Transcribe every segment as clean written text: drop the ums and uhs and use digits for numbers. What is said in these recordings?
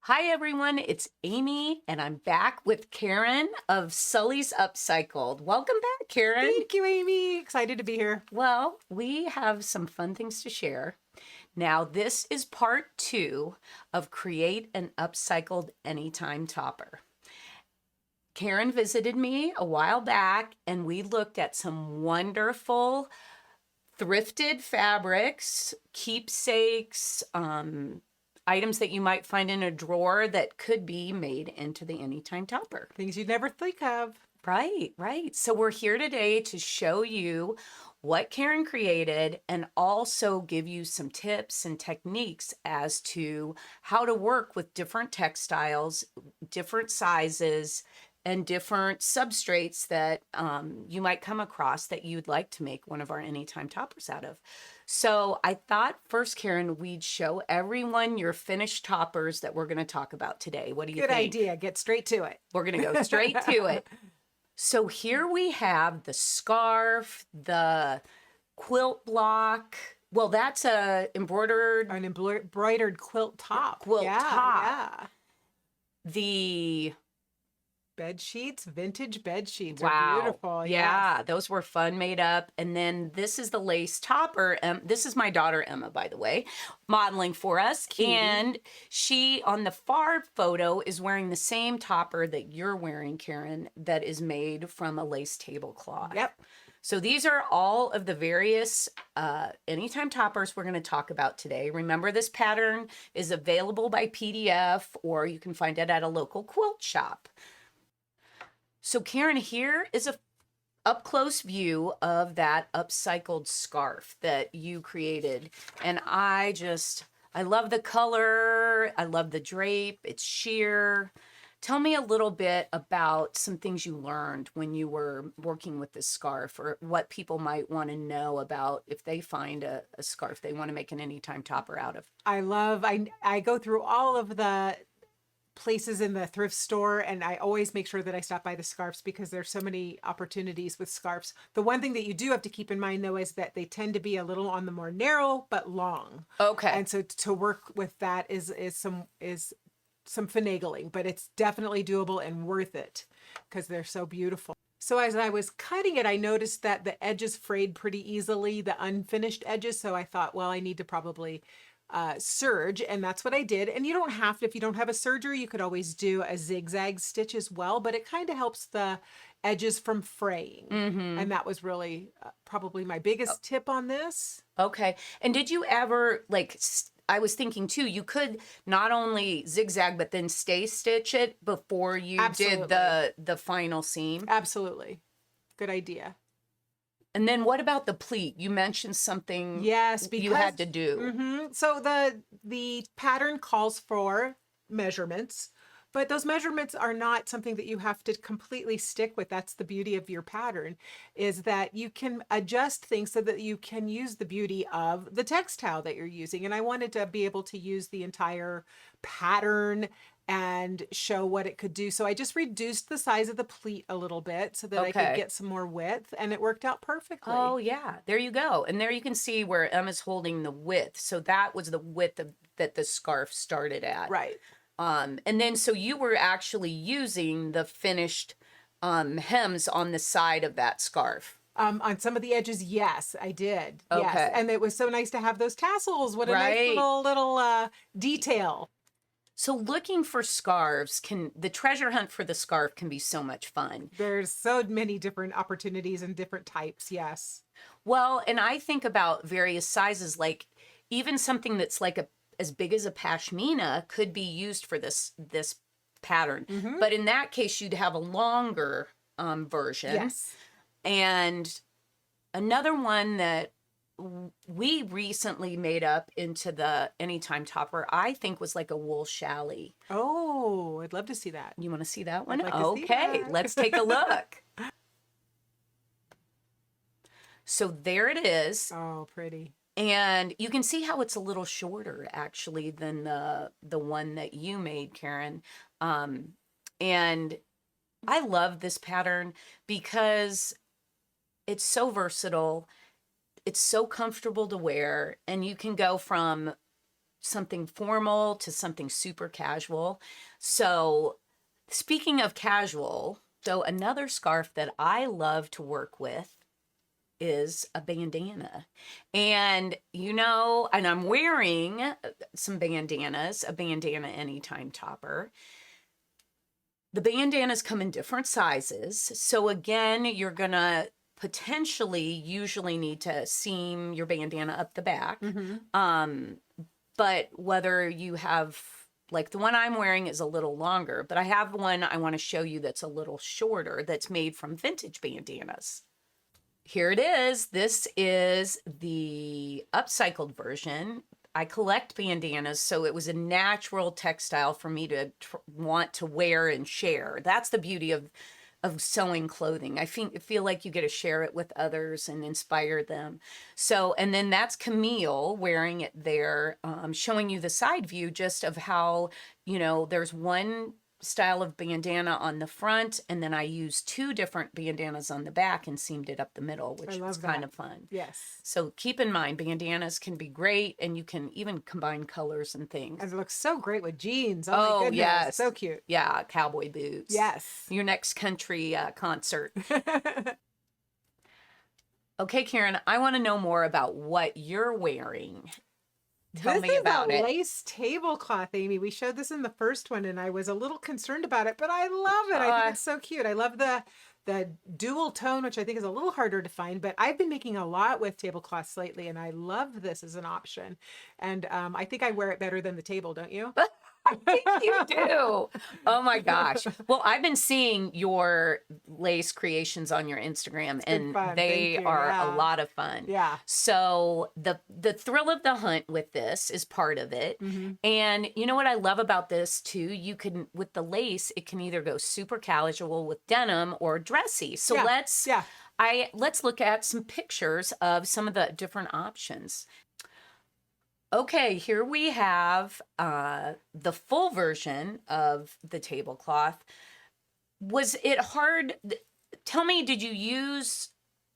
Hi everyone, it's Amy and I'm back with Karen of Sully's Upcycled. Welcome back, Karen. Thank you, Amy. Excited to be here. Well, we have some fun things to share. Now, this is part 2 of Create an Upcycled Anytime Topper. Karen visited me a while back and we looked at some wonderful thrifted fabrics, keepsakes, items that you might find in a drawer that could be made into the anytime topper. Things you'd never think of. Right, right. So we're here today to show you what Karen created and also give you some tips and techniques as to how to work with different textiles, different sizes, and different substrates that you might come across that you'd like to make one of our anytime toppers out of. So I thought first, Karen, we'd show everyone your finished toppers that we're going to talk about today. What do you Good think? idea. Get straight to it. We're going to go straight to it. So here we have the scarf, the quilt block. Well, that's an embroidered quilt top. Quilt top. Yeah. The bed sheets, vintage bed sheets wow. are beautiful. Yeah, yes. Those were fun, made up. And then this is the lace topper. This is my daughter, Emma, by the way, modeling for us. Cutie. And she, on the far photo, is wearing the same topper that you're wearing, Karen, that is made from a lace tablecloth. Yep. So these are all of the various anytime toppers we're going to talk about today. Remember, this pattern is available by PDF, or you can find it at a local quilt shop. So Karen, here is a up-close view of that upcycled scarf that you created. And I love the color. I love the drape. It's sheer. Tell me a little bit about some things you learned when you were working with this scarf, or what people might want to know about if they find a scarf they want to make an anytime topper out of. I go through all of the places in the thrift store, and I always make sure that I stop by the scarves because there's so many opportunities with scarves. The one thing that you do have to keep in mind, though, is that they tend to be a little on the more narrow but long. Okay. And so to work with that is some finagling, but it's definitely doable and worth it because they're so beautiful. So as I was cutting it, I noticed that the edges frayed pretty easily, the unfinished edges. So I thought, well, I need to probably serge, and that's what I did. And you don't have to, if you don't have a serger, you could always do a zigzag stitch as well, but it kind of helps the edges from fraying. Mm-hmm. And that was really probably my biggest tip on this. Okay. And did you ever, I was thinking too, you could not only zigzag, but then stay stitch it before you Absolutely. did the final seam? Absolutely. Good idea. And then what about the pleat? You mentioned something yes, because you had to do. Mm-hmm. So the pattern calls for measurements, but those measurements are not something that you have to completely stick with. That's the beauty of your pattern, is that you can adjust things so that you can use the beauty of the textile that you're using. And I wanted to be able to use the entire pattern and show what it could do. So I just reduced the size of the pleat a little bit so that I could get some more width, and it worked out perfectly. Oh yeah, there you go. And there you can see where Emma's holding the width. So that was the width that the scarf started at. Right. And then so you were actually using the finished hems on the side of that scarf. On some of the edges, yes, I did. Okay. Yes. And it was so nice to have those tassels. What a nice little detail. So looking for scarves the treasure hunt for the scarf can be so much fun. There's so many different opportunities and different types. Yes. Well, and I think about various sizes, like even something that's like as big as a pashmina could be used for this pattern. Mm-hmm. But in that case, you'd have a longer version. Yes. And another one that we recently made up into the anytime topper, I think, was like a wool challis. Oh, I'd love to see that. You want to see that one? I'd like to see Okay, that. Let's take a look. So there it is. Oh, pretty. And you can see how it's a little shorter actually than the one that you made, Karen. And I love this pattern because it's so versatile. It's so comfortable to wear, and you can go from something formal to something super casual. So speaking of casual, so another scarf that I love to work with is a bandana. And and I'm wearing some bandanas, a bandana anytime topper. The bandanas come in different sizes. So again, you're gonna potentially usually need to seam your bandana up the back. But whether you have, like the one I'm wearing is a little longer, but I have one I want to show you that's a little shorter that's made from vintage bandanas. Here it is. This is the upcycled version. I collect bandanas, so it was a natural textile for me to want to wear and share. That's the beauty of sewing clothing. I feel like you get to share it with others and inspire them. So, and then that's Camille wearing it there, showing you the side view just of how, there's one style of bandana on the front, and then I used 2 different bandanas on the back and seamed it up the middle, which was kind of fun. Yes. So keep in mind, bandanas can be great, and you can even combine colors and things. And it looks so great with jeans. Oh my goodness. Yes. So cute. Yeah, cowboy boots. Yes. Your next country concert. Okay, Karen, I want to know more about what you're wearing. Tell me about it. This is a lace tablecloth, Amy. We showed this in the first one, and I was a little concerned about it, but I love it. I think it's so cute. I love the dual tone, which I think is a little harder to find, but I've been making a lot with tablecloths lately, and I love this as an option. And I think I wear it better than the table, don't you? I think you do. Oh my gosh. Well, I've been seeing your lace creations on your Instagram, and they are a lot of fun. Yeah. So the thrill of the hunt with this is part of it. And you know what I love about this too? You can, with the lace, it can either go super casual with denim or dressy. So let's look at some pictures of some of the different options. Okay, here we have the full version of the tablecloth. Was it hard? Tell me, did you use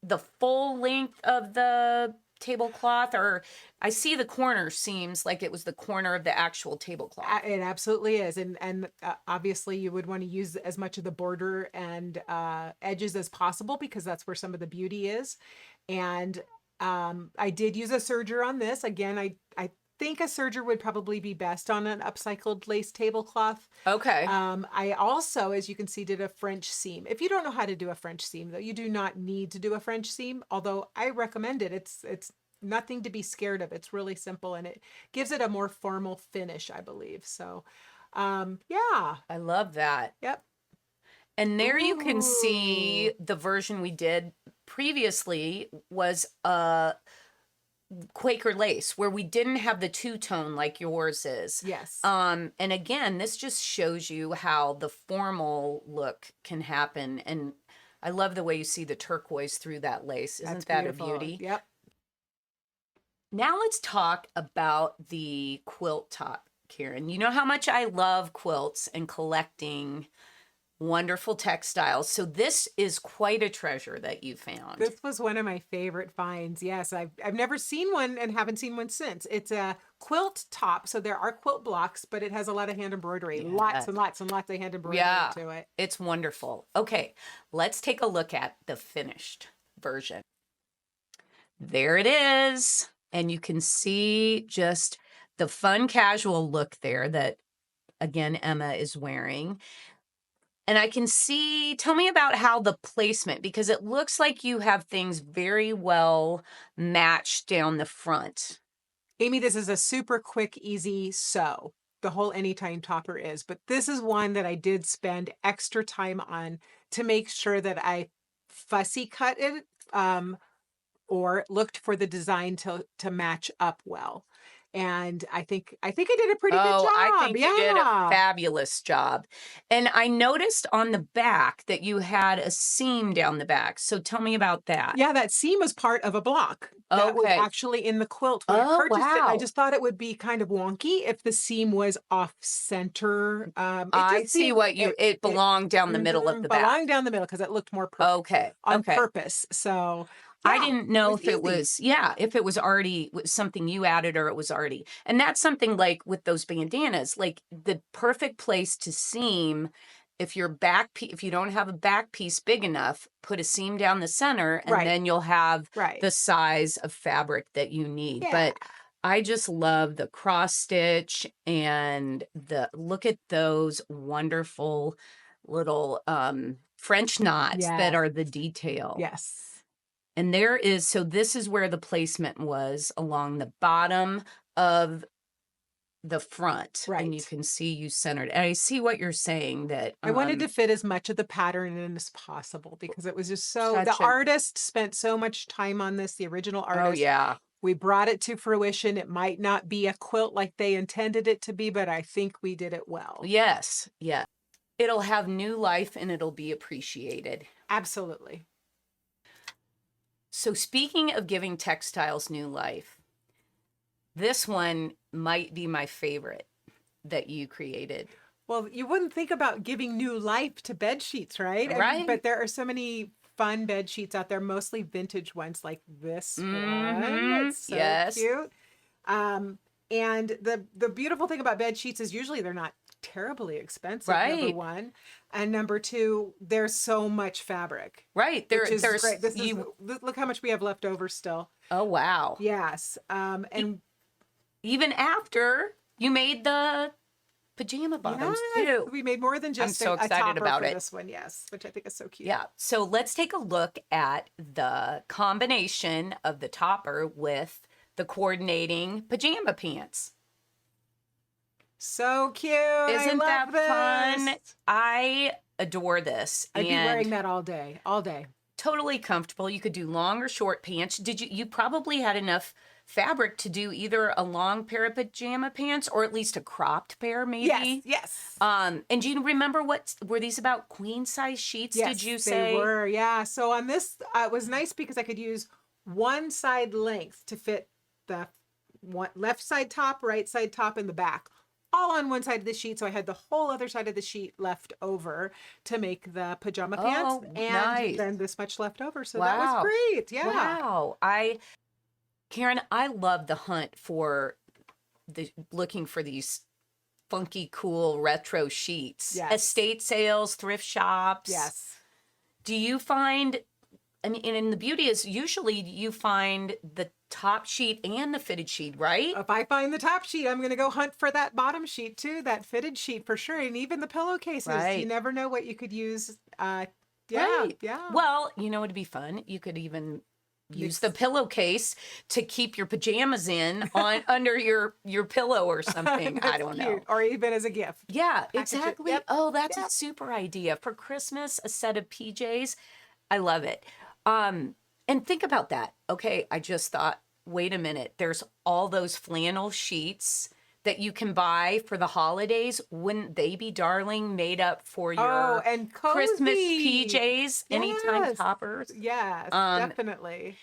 the full length of the tablecloth? Or I see the corner seams like it was the corner of the actual tablecloth. It absolutely is. And obviously you would want to use as much of the border and edges as possible, because that's where some of the beauty is. And I did use a serger on this. Again, I think a serger would probably be best on an upcycled lace tablecloth. Okay. I also, as you can see, did a French seam. If you don't know how to do a French seam, though, you do not need to do a French seam, although I recommend it. It's nothing to be scared of. It's really simple, and it gives it a more formal finish, I believe. So, yeah. I love that. Yep. And there you can see the version we did previously was a Quaker lace, where we didn't have the two-tone like yours is. Yes. And again, this just shows you how the formal look can happen. And I love the way you see the turquoise through that lace. Isn't that beautiful. a beauty? Yep. Now let's talk about the quilt top, Karen. You know how much I love quilts and collecting wonderful textiles. So this is quite a treasure that you found. This was one of my favorite finds. Yes, I've never seen one and haven't seen one since. It's a quilt top. So there are quilt blocks, but it has a lot of hand embroidery. Yeah. Lots and lots and lots of hand embroidery to it. It's wonderful. Okay, let's take a look at the finished version. There it is. And you can see just the fun casual look there that, again, Emma is wearing. And I can see, tell me about how the placement, because it looks like you have things very well matched down the front. Amy, this is a super quick, easy sew. The whole anytime topper is, but this is one that I did spend extra time on to make sure that I fussy cut it, or looked for the design to match up well. And I think I did a pretty good job. I think you did a fabulous job. And I noticed on the back that you had a seam down the back. So tell me about that. Yeah, that seam was part of a block that was actually in the quilt when I purchased it. I just thought it would be kind of wonky if the seam was off center. I see what you, it belonged down the middle of the back. Belonged down the middle because it looked more perfect on purpose. So I Yeah, didn't know it was if it easy. was, yeah, if it was already something you added or it was already. And that's something like with those bandanas, like the perfect place to seam. If your if you don't have a back piece big enough, put a seam down the center and Right, then you'll have right. the size of fabric that you need. Yeah. But I just love the cross stitch and look at those wonderful little French knots that Yes. are the detail. Yes. And there is, so this is where the placement was along the bottom of the front. And you Right. can see you centered. And I see what you're saying that I wanted to fit as much of the pattern in as possible because it was just so, the such a, artist spent so much time on this, the original oh artist. yeah. We brought it to fruition. It might not be a quilt like they intended it to be, but I think we did it well. Yes. Yeah. It'll have new life and it'll be appreciated. Absolutely. So speaking of giving textiles new life, this one might be my favorite that you created. Well, you wouldn't think about giving new life to bed sheets, right? Right? But there are so many fun bed sheets out there, mostly vintage ones like this one. It's so Yes. cute. And the beautiful thing about bed sheets is usually they're not terribly expensive, number Right. one. And number two, there's so much fabric. Right. Which is There's great. This you. is look how much we have left over still. Oh wow. Yes. And Even after you made the pajama bottoms yes, too. we made more than just so a excited topper about for it. this one, yes, which I think is so cute. Yeah. So let's take a look at the combination of the topper with the coordinating pajama pants. So cute. Isn't I love that this. fun? I adore this. I'd be and wearing that all day, all day. totally comfortable. You could do long or short pants. You probably had enough fabric to do either a long pair of pajama pants or at least a cropped pair, maybe. Yes, yes. And do you remember were these about queen size sheets? Yes, Did you say? they were? Yeah. So on this, it was nice because I could use one side length to fit the left side top, right side top, and the back, all on one side of the sheet. So I had the whole other side of the sheet left over to make the pajama pants, and nice. then this much left over. So Wow. that was great. Yeah. Wow. Karen, I love the hunt for looking for these funky, cool retro sheets. Yes. Estate sales, thrift shops. Yes. Do you find, and the beauty is usually you find the top sheet and the fitted sheet, right? If I find the top sheet, I'm going to go hunt for that bottom sheet too, that fitted sheet for sure. And even the pillowcases, Right. you never know what you could use. Yeah, Right. yeah. Well, you know, it'd be fun. You could even use Mix- the pillowcase to keep your pajamas in on under your pillow or something. I That's don't know. cute. Or even as a gift. Yeah, Package it. exactly. Yep. Oh, that's Yep. a super idea for Christmas, a set of PJs. I love it. And think about that. Okay, I just thought, wait a minute. There's all those flannel sheets that you can buy for the holidays. Wouldn't they be darling, made up for your and Christmas cozy. PJs, anytime Yes. toppers? Yes, Um, definitely.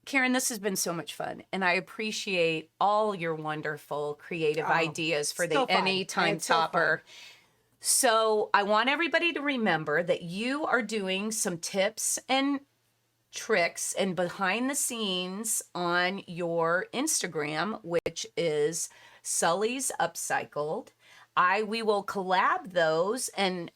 Karen, this has been so much fun, and I appreciate all your wonderful creative ideas for so the fun. anytime It's so fun. topper. So I want everybody to remember that you are doing some tips and tricks and behind the scenes on your Instagram, which is Sully's Upcycled. We will collab those and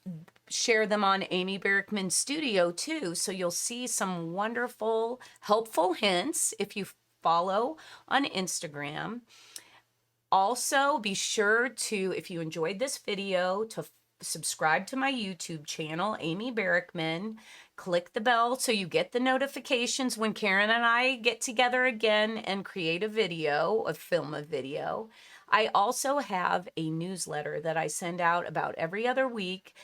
share them on Amy Barickman Studio too. So you'll see some wonderful, helpful hints if you follow on Instagram. Also, be sure to, if you enjoyed this video, to subscribe to my YouTube channel, Amy Barickman. Click the bell so you get the notifications when Karen and I get together again and create a video, film a video. I also have a newsletter that I send out about every other week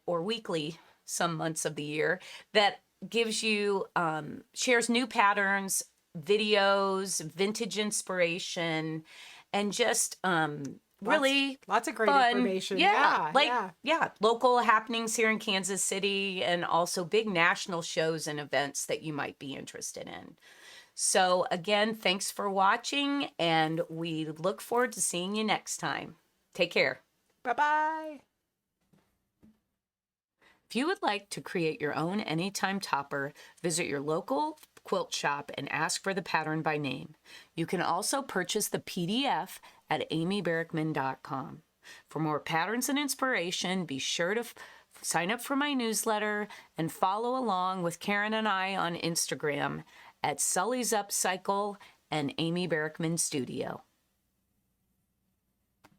or weekly, some months of the year, that gives you, shares new patterns, videos, vintage inspiration, and just really lots of great fun information. Yeah, yeah. local happenings here in Kansas City, and also big national shows and events that you might be interested in. So again, thanks for watching, and we look forward to seeing you next time. Take care. Bye-bye. If you would like to create your own anytime topper, visit your local quilt shop and ask for the pattern by name. You can also purchase the PDF at amybarickman.com. For more patterns and inspiration, be sure to sign up for my newsletter and follow along with Karen and I on Instagram at Sully's Upcycle and Amy Barickman Studio.